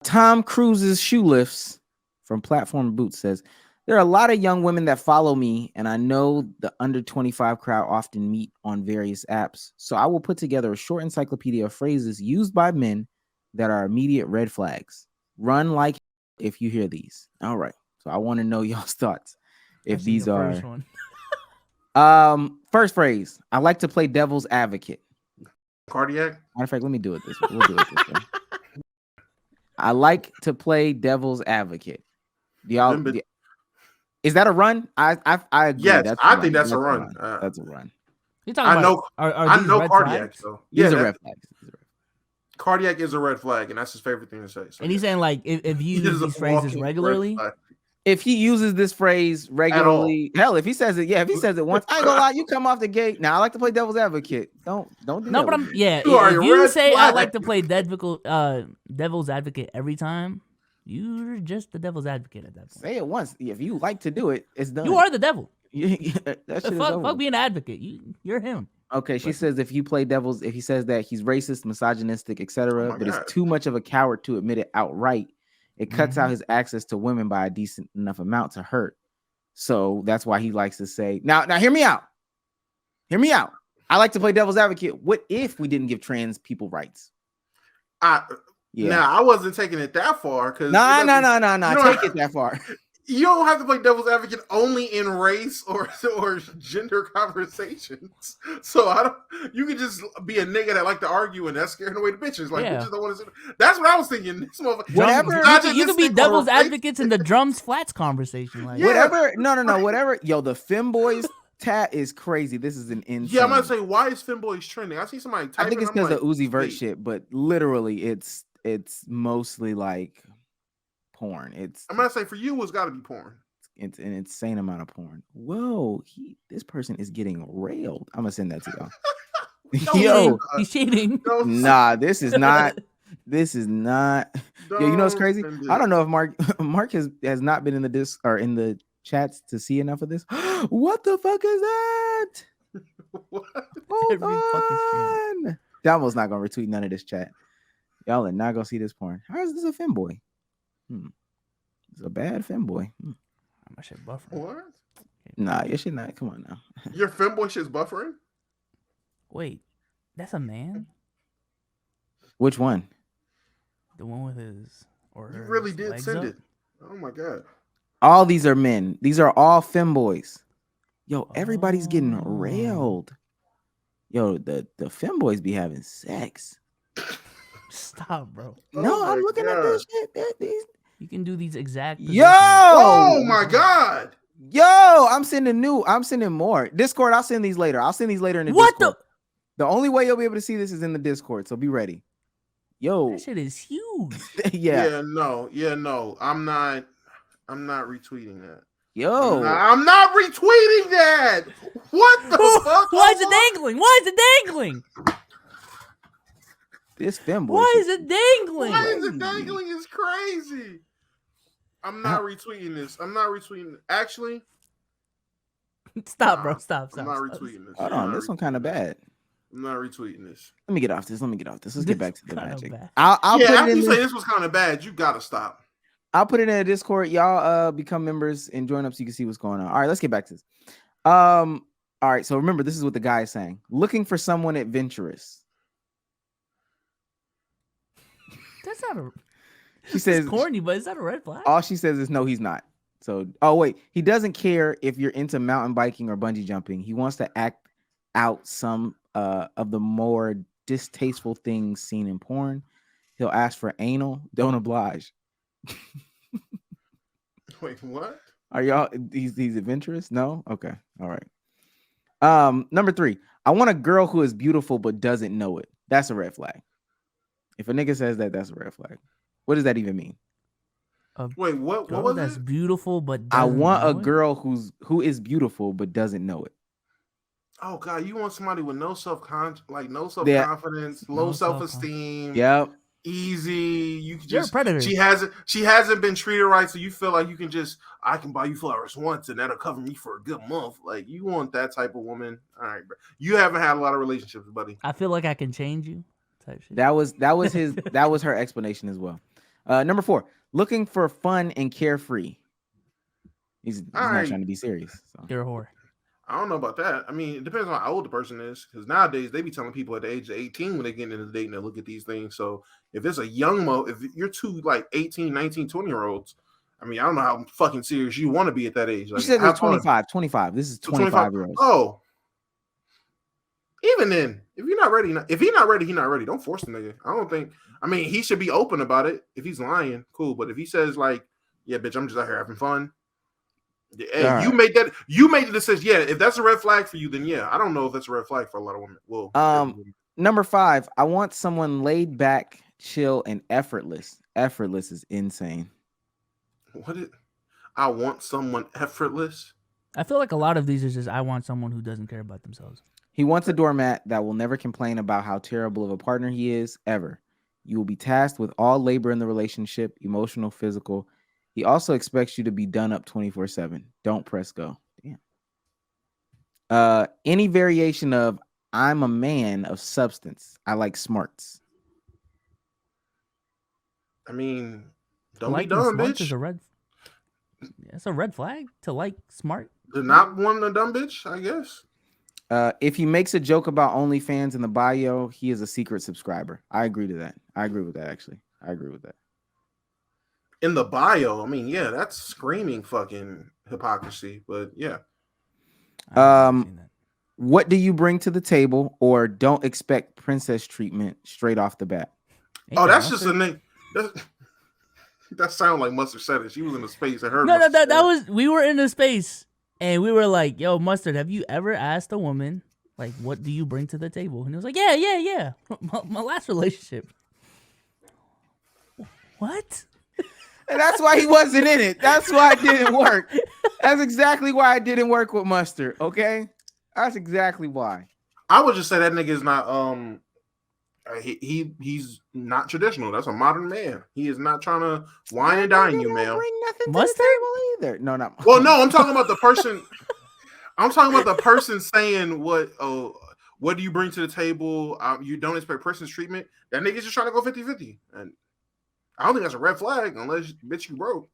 Tom Cruise's shoe lifts from Platform Boots says there are a lot of young women that follow me, and I know the under 25 crowd often meet on various apps. So I will put together a short encyclopedia of phrases used by men that are immediate red flags. Run like if you hear these. All right. So I want to know y'all's thoughts. If these are one. first phrase, I like to play devil's advocate. Cardiac. Matter of fact, let me do it this way. We'll do it this way. I like to play devil's advocate. Y'all, is that a run? I agree. Yes, that's I think that's a run. That's a run. You talking I know. about? Are I these know red cardiac flags? though. These Yeah, are red flags. cardiac is a red flag, and that's his favorite thing to say. So And he's saying like if you use these phrases regularly. If he uses this phrase regularly, hell, if he says it, if he says it once, I ain't gonna lie, you come off the gate. Now I like to play devil's advocate. Don't do No, that. but I'm if a you red say I flag. like to play devil's advocate every time, you're just the devil's advocate at that point. Say it once. If you like to do it, it's done. You are the devil. that shit is over. Fuck being an advocate. You're him. Okay, she says if he says that he's racist, misogynistic, etc., but God. is too much of a coward to admit it outright, it cuts out his access to women by a decent enough amount to hurt. So that's why he likes to say, now hear me out. Hear me out. I like to play devil's advocate. What if we didn't give trans people rights? Now I wasn't taking it that far because no. Take it that far. You don't have to play devil's advocate only in race or gender conversations. So you can just be a nigga that like to argue and that's scaring away the bitches. Like bitches don't want to. That's what I was thinking. This whatever. You can be devil's advocates in the drums flats conversation. Like whatever. No. Whatever. Yo, the femboys tat is crazy. This is an insane. Yeah, I'm gonna say why is femboys trending? I see somebody typing. I think it's because of Uzi Vert shit, but literally, it's mostly like porn. I'm gonna say for you, it's got to be porn. It's an insane amount of porn. Whoa, this person is getting railed. I'm gonna send that to y'all. Yo, he's cheating. Nah, this is not. This is not. Yo, you know what's crazy? I don't know if Mark has not been in the or in the chats to see enough of this. What the fuck is that? What? Hold on. Damo's not gonna retweet none of this chat. Y'all are not gonna see this porn. How is this a femboy? It's a bad femboy. I should buffer. What? Nah, you should not. Come on now. Your femboy shit's buffering? Wait, that's a man? Which one? The one with his or you really did legs send up? it. Oh my god. All these are men. These are all femboys. Yo, everybody's getting railed. Yo, the femboys be having sex. Stop, bro. No, I'm looking at this shit. You can do these exact Yo! Oh my god. Yo, I'm sending more. Discord, I'll send these later. I'll send these later in the Discord. The only way you'll be able to see this is in the Discord, so be ready. Yo. That shit is huge. Yeah. Yeah, no. I'm not retweeting that. Yo. I'm not retweeting that. What the fuck? Why is it dangling? Why is it dangling? This femboy. Why is it dangling? Why is it dangling? It's crazy. I'm not retweeting this. I'm not retweeting it. Actually. Stop, bro. Stop. I'm not retweeting this. Hold on. This one kind of bad. I'm not retweeting this. Let me get off this. Let's get back to the magic. I'll put after you say this was kind of bad, you gotta stop. I'll put it in the Discord. Y'all become members and join up so you can see what's going on. All right, let's get back to this. All right, so remember, this is what the guy is saying. Looking for someone adventurous. That's not a. She says corny, but is that a red flag? All she says is no, he's not. So, wait, he doesn't care if you're into mountain biking or bungee jumping. He wants to act out some of the more distasteful things seen in porn. He'll ask for anal. Don't oblige. Wait, what? Are y'all? He's adventurous? No. Okay. All right. Number 3. I want a girl who is beautiful but doesn't know it. That's a red flag. If a nigga says that, that's a red flag. What does that even mean? Wait, what was that's it? Beautiful, but I want a girl who is beautiful but doesn't know it. Oh god, you want somebody with no self-confidence, low self-esteem. Yep. Easy. You can You're just a predator. She hasn't been treated right, so you feel like you can I can buy you flowers once and that'll cover me for a good month. Like you want that type of woman. All right, bro. You haven't had a lot of relationships, buddy. I feel like I can change you. Type shit. That was her explanation as well. Number 4, looking for fun and carefree. He's not I trying to be serious. So. You're a whore. I don't know about that. I mean, it depends on how old the person is. Because nowadays they be telling people at the age of 18 when they get into the dating to look at these things. So if it's a if you're two like 18, 19, 20-year-olds, I mean, I don't know how fucking serious you want to be at that age. You Like, said it was have fun. 25. 25. This is So 25. 25-year-olds. Oh, even then, if you're not ready, if he's not ready, he's not ready. Don't force the nigga. I don't think. I mean, he should be open about it. If he's lying, cool. But if he says like, "Yeah, bitch, I'm just out here having fun," hey, All you right. made that. You made the decision. Yeah, if that's a red flag for you, then yeah, I don't know if that's a red flag for a lot of women. Well, every woman. Number 5, I want someone laid back, chill, and effortless. Effortless is insane. What is? I want someone effortless. I feel like a lot of these is just I want someone who doesn't care about themselves. He wants a doormat that will never complain about how terrible of a partner he is, ever. You will be tasked with all labor in the relationship, emotional, physical. He also expects you to be done up 24/7. Don't press go. Damn. Any variation of I'm a man of substance. I like smarts. I mean, don't be Liking dumb, smarts is bitch. a red. It's a red flag to like smart. They're not one a dumb bitch, I guess. If he makes a joke about OnlyFans in the bio, he is a secret subscriber. I agree to that. I agree with that, actually. I agree with that. In the bio, I mean, yeah, that's screaming fucking hypocrisy. But yeah, What do you bring to the table, or don't expect princess treatment straight off the bat? Ain't oh, that that's just a mustard? name. That sounded like Mustard said it. She was in the space. I heard. No, Mustard that said it. was we were in the space and we were like, "Yo, Mustard, have you ever asked a woman like what do you bring to the table?" And he was like, "Yeah. My last relationship." What? And that's why he wasn't in it. That's why it didn't work. That's exactly why it didn't work with Mustard. Okay, that's exactly why. I would just say that nigga is not. He's not traditional. That's a modern man. He is not trying to wine and dine you, ma'am. Bring nothing Mustard? to the table either. No, not. Well, no, I'm talking about the person. I'm talking about the person saying what. Oh, what do you bring to the table? You don't expect person's treatment. That nigga's just trying to go 50-50. And I don't think that's a red flag unless bitch you broke.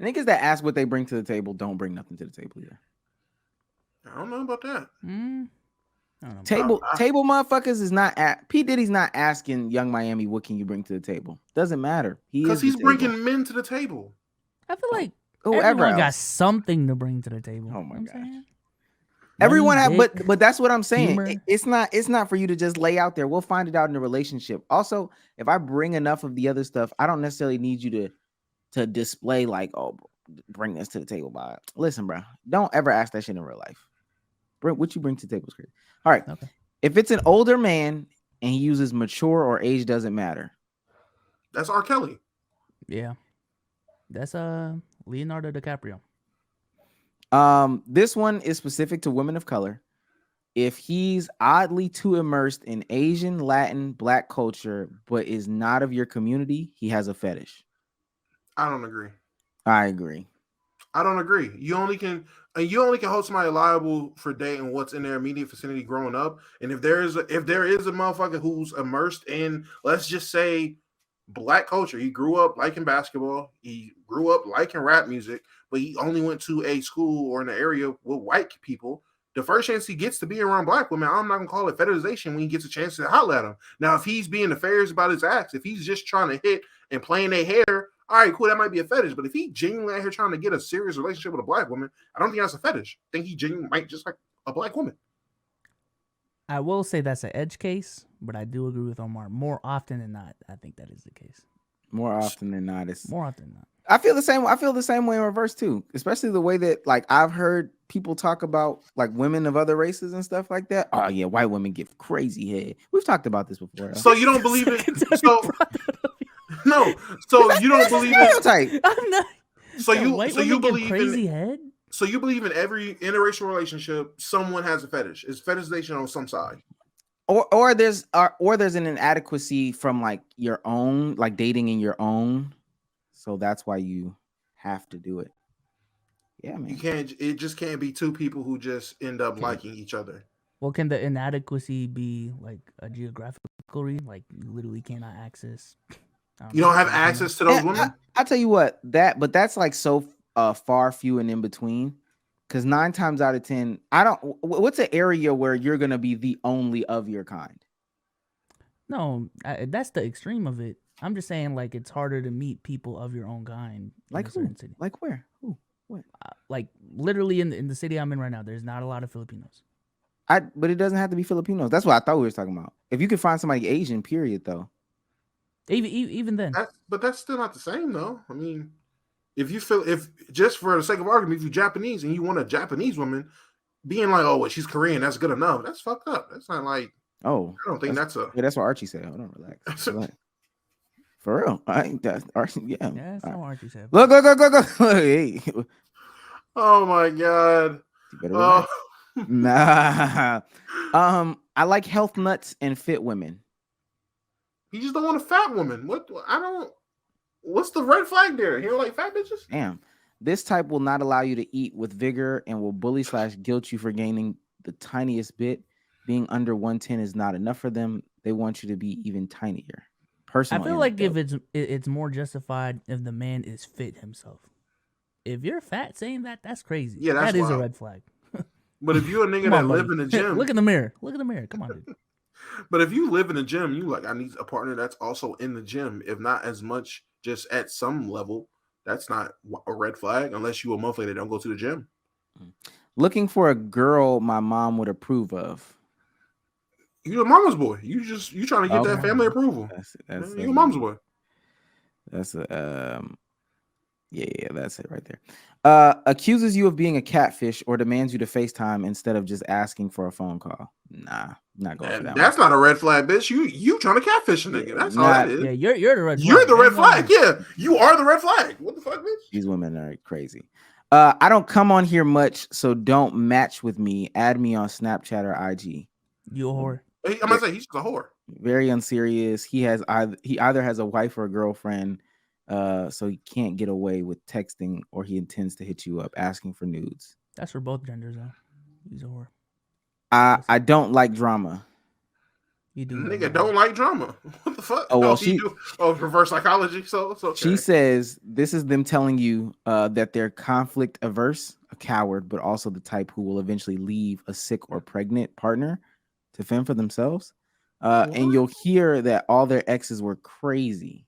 Niggas that ask what they bring to the table don't bring nothing to the table either. I don't know about that. Table motherfuckers is not at P. Diddy's not asking Young Miami what can you bring to the table. Doesn't matter. Because he's bringing men to the table. I feel like Whoever everyone got else. something to bring to the table. Oh my You know what I'm gosh. saying? Everyone Money, have, dick, but that's what I'm saying. humor. It's not for you to just lay out there. We'll find it out in the relationship. Also, if I bring enough of the other stuff, I don't necessarily need you to display like, oh, bring this to the table. By listen, bro, don't ever ask that shit in real life. Bring what you bring to the table is crazy. All right, Okay. if it's an older man and he uses mature or age doesn't matter, That's R. Kelly. Yeah. That's Leonardo DiCaprio. This one is specific to women of color. If he's oddly too immersed in Asian, Latin, Black culture, but is not of your community, he has a fetish. I don't agree. I agree. I don't agree. You only can hold somebody liable for dating what's in their immediate vicinity growing up. And if there is a motherfucker who's immersed in, let's just say, Black culture, he grew up liking basketball, he grew up liking rap music, but he only went to a school or an area with white people. The first chance he gets to be around Black women, I'm not gonna call it fetishization when he gets a chance to holler at them. Now, if he's being nefarious about his acts, if he's just trying to hit and playing their hair, all right, cool, that might be a fetish. But if he genuinely out here trying to get a serious relationship with a Black woman, I don't think that's a fetish. I think he genuinely might just like a Black woman. I will say that's an edge case, but I do agree with Omar. More often than not, I think that is the case. More often than not, it's More often than not. I feel the same. I feel the same way in reverse too, especially the way that like I've heard people talk about like women of other races and stuff like that. Oh yeah, white women give crazy head. We've talked about this before. So you don't believe it? So no. So you don't believe it? Stereotype. I'm not. So you believe crazy in head? So you believe in every interracial relationship, someone has a fetish. It's fetishization on some side. Or there's an inadequacy from like your own, like dating in your own. So that's why you have to do it. Yeah, man. You can't. It just can't be two people who just end up liking each other. Well, can the inadequacy be like a geographical reason? Like you literally cannot access You don't have access to those women. I tell you what, but that's like so far few and in between. Because 9 times out of 10, I don't. What's an area where you're gonna be the only of your kind? No, that's the extreme of it. I'm just saying, like, it's harder to meet people of your own kind. Like who? City. Like where? Who? What? Like literally in the city I'm in right now, there's not a lot of Filipinos. But it doesn't have to be Filipinos. That's what I thought we were talking about. If you could find somebody Asian, period, though. Even then. But that's still not the same, though. I mean, if just for the sake of argument, if you're Japanese and you want a Japanese woman, being like, oh, well, she's Korean, that's good enough. That's fucked up. That's not like. Oh, I don't think that's a. Yeah, that's what Archie said. Hold on, relax. For real, I think that's Archie. Yeah, that's what Archie said. Look. Hey. Oh my god. You better relax. Nah. I like health nuts and fit women. You just don't want a fat woman. What's the red flag there? You don't like fat bitches? Damn. This type will not allow you to eat with vigor and will bully / guilt you for gaining the tiniest bit. Being under 110 is not enough for them. They want you to be even tinier. Personal. I feel like if it's more justified if the man is fit himself. If you're fat saying that, that's crazy. Yeah, that is a red flag. But if you're a nigga that live in the gym, look in the mirror. Look in the mirror. Come on, dude. But if you live in the gym, you like, I need a partner that's also in the gym. If not as much, just at some level, that's not a red flag unless you a motherfucker that don't go to the gym. Looking for a girl my mom would approve of. You a mama's boy. You trying to get that family approval. That's you a mama's boy. That's yeah, that's it right there. Accuses you of being a catfish or demands you to FaceTime instead of just asking for a phone call. Nah, not going for that. That's not a red flag, bitch. You trying to catfish a nigga. That's all that is. Yeah, you're the red flag. You're the red flag. Yeah, you are the red flag. What the fuck, bitch? These women are crazy. I don't come on here much, so don't match with me. Add me on Snapchat or IG. You a whore. I'm gonna say he's just a whore. Very unserious. He either has a wife or a girlfriend, so he can't get away with texting, or he intends to hit you up asking for nudes. That's for both genders, though. He's a whore. I don't like drama. You do. Nigga don't like drama. What the fuck? Oh, well, reverse psychology. So okay. She says this is them telling you that they're conflict averse, a coward, but also the type who will eventually leave a sick or pregnant partner to fend for themselves. And you'll hear that all their exes were crazy.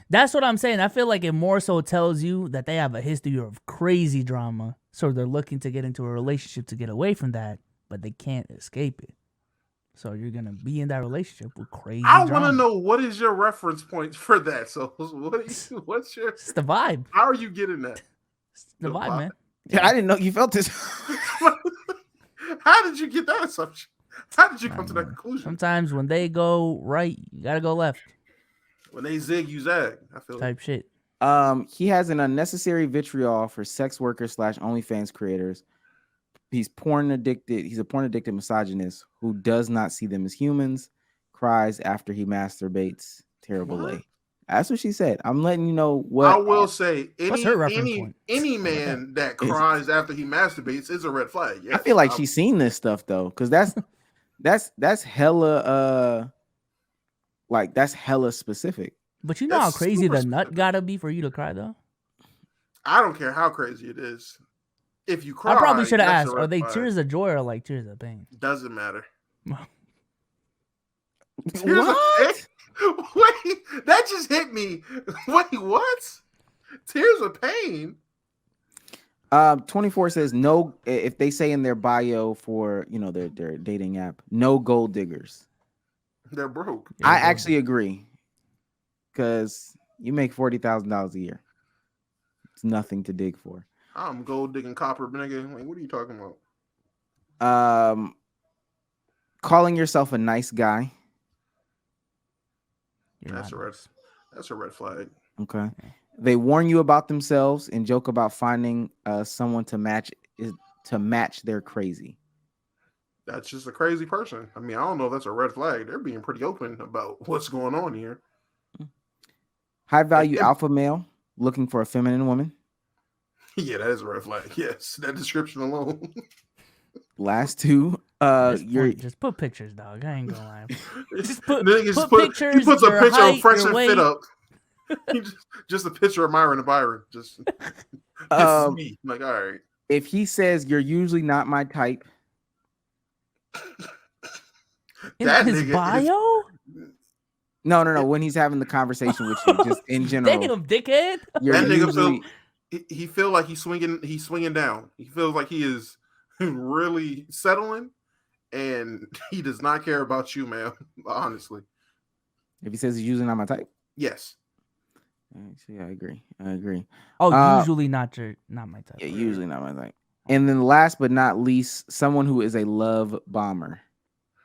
That's what I'm saying. I feel like it more so tells you that they have a history of crazy drama. So they're looking to get into a relationship to get away from that, but they can't escape it. So you're going to be in that relationship with crazy drama. I want to know, what is your reference point for that? So what's your... It's the vibe. How are you getting that? It's the vibe, man. Yeah, I didn't know you felt this. How did you get that assumption? How did you come to that conclusion? Sometimes when they go right, you got to go left. When they zig, you zag. I feel type shit. He has an unnecessary vitriol for sex workers / OnlyFans creators. He's porn addicted. He's a porn addicted misogynist who does not see them as humans. Cries after he masturbates. Terrible lay. That's what she said. I'm letting you know what I will say. Any man that cries after he masturbates is a red flag. Yes. I feel like she's seen this stuff though, because that's hella that's hella specific. But you know how crazy the nut gotta be for you to cry though? I don't care how crazy it is. If you cry, I probably should have asked, are they tears of joy or like tears of pain? Doesn't matter. What? Wait, that just hit me. Wait, what? Tears of pain? 24 says no. If they say in their bio for their dating app, no gold diggers. They're broke. I actually agree, because you make $40,000 a year. It's nothing to dig for. I'm gold digging copper, nigga. Like, what are you talking about? Calling yourself a nice guy. That's a red flag. Okay. They warn you about themselves and joke about finding someone to match their crazy. That's just a crazy person. I mean, I don't know if that's a red flag. They're being pretty open about what's going on here. High value alpha male looking for a feminine woman. Yeah, that is a red flag. Yes, that description alone. Last two. Just put pictures, dog. I ain't gonna lie. Just put pictures. He puts a picture of Fresh and Fit up. just a picture of Myron and Byron. Just this is me. I'm like, all right. If he says you're usually not my type, In That his nigga is. bio? no. When he's having the conversation with you, just in general, Damn, dickhead. you're That nigga usually. he feel like he's swinging down. He feels like he is really settling, and he does not care about you, man. Honestly, If he says he's usually not my type, yes. actually, I agree. Oh, usually not my type. Yeah, usually not my type. And then last but not least, someone who is a love bomber,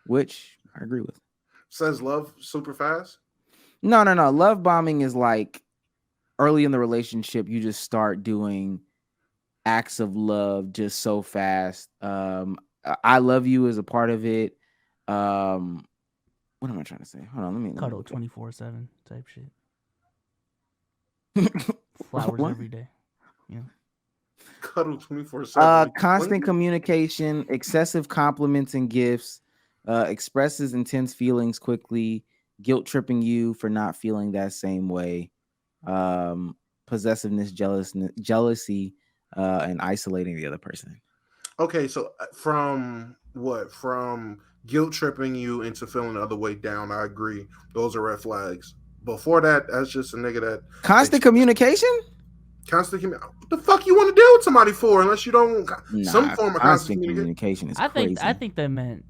which I agree with. Says love super fast. No. Love bombing is like early in the relationship, you just start doing acts of love just so fast. I love you is a part of it. What am I trying to say? Hold on, let me Cuddle 24/7 type shit. Flowers What? every day. Yeah. Cuddle 24/7. Constant communication, excessive compliments and gifts, expresses intense feelings quickly, guilt tripping you for not feeling that same way, possessiveness, jealousy, and isolating the other person. Okay, so from what? From guilt tripping you into feeling the other way down, I agree. Those are red flags. Before that, that's just a nigga that Constant communication? What the fuck you want to deal with somebody for unless you don't some Nah, form of constant communication is crazy. I think they meant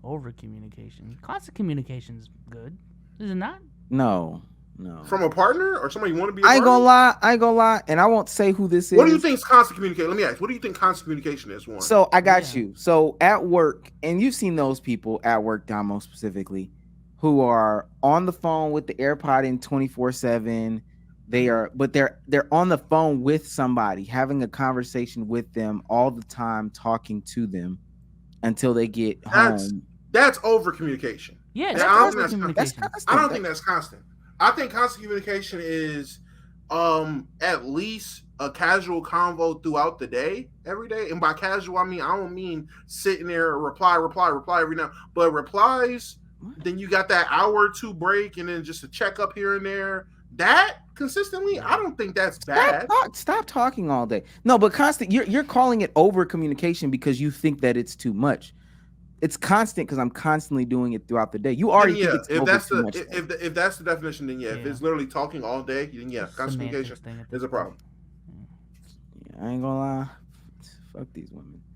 over communication. Constant communication is good. Is it not? No. From a partner or somebody you want to be I ain't gonna lie, and I won't say who this is. What do you think is constant communication? Let me ask, what do you think constant communication is? One. So I got you. So at work, and you've seen those people at work, Damo specifically, who are on the phone with the AirPod in 24/7. They're on the phone with somebody, having a conversation with them all the time, talking to them until they get home. That's over communication. Yeah, I that's communication. I don't think that's constant. I think constant communication is at least a casual convo throughout the day, every day. And by casual, I don't mean sitting there reply every now, but replies. Then you got that hour or two break, and then just a check up here and there. That consistently, I don't think that's bad. Stop talking all day. No, but constant. You're calling it over communication because you think that it's too much. It's constant because I'm constantly doing it throughout the day. You already think it's over too much. If that's the definition, then yeah. If it's literally talking all day, then yeah, constant communication is a problem. Yeah, I ain't gonna lie. Fuck these women.